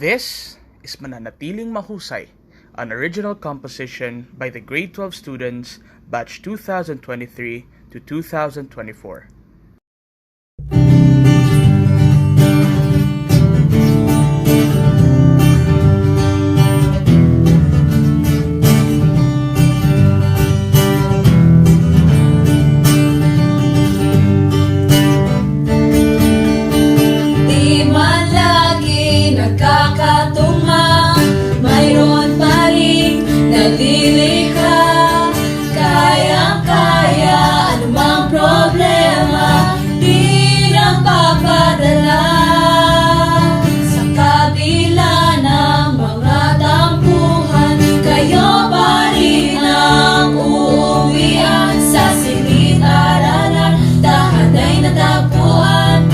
This is Mananatiling Mahusay, an original composition by the grade 12 students batch 2023 to 2024. Naglilikha, kayang-kaya, anumang problema, di na papadala. Sa kabila ng mga tampuhan, kayo pa rin ang uuwian. Sa silid-aralan, lahat ay natagpuan,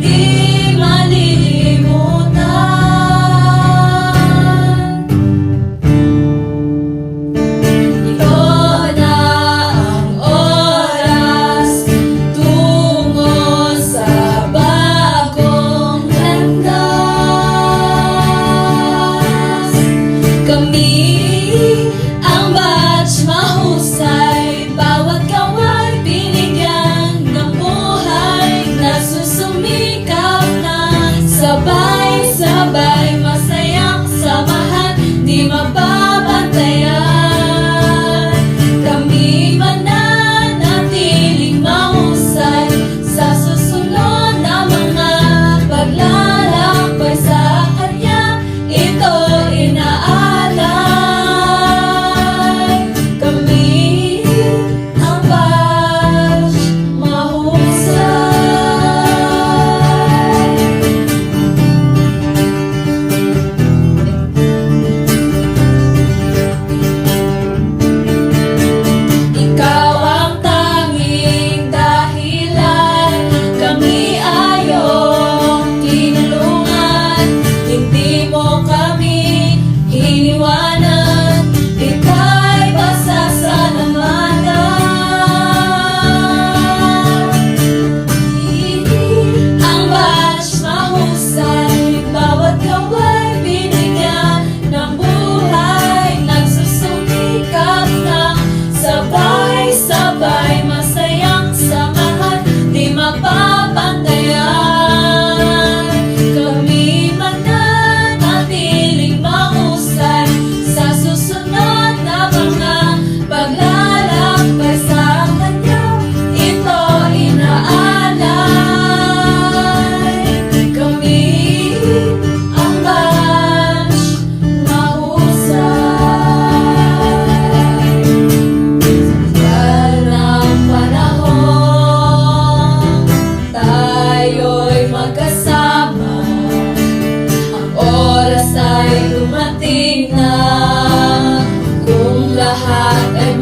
di malilimutan. Ang batch mahusay, bawat kaway binigyan ng buhay, nasusumikap na sabay-sabay, masayang samahan, di mababantayan. Kami mananatiling mahusay sa susunod na mga paglalakbay sa kanya, ito inaalay. Dumating na kung lahat ay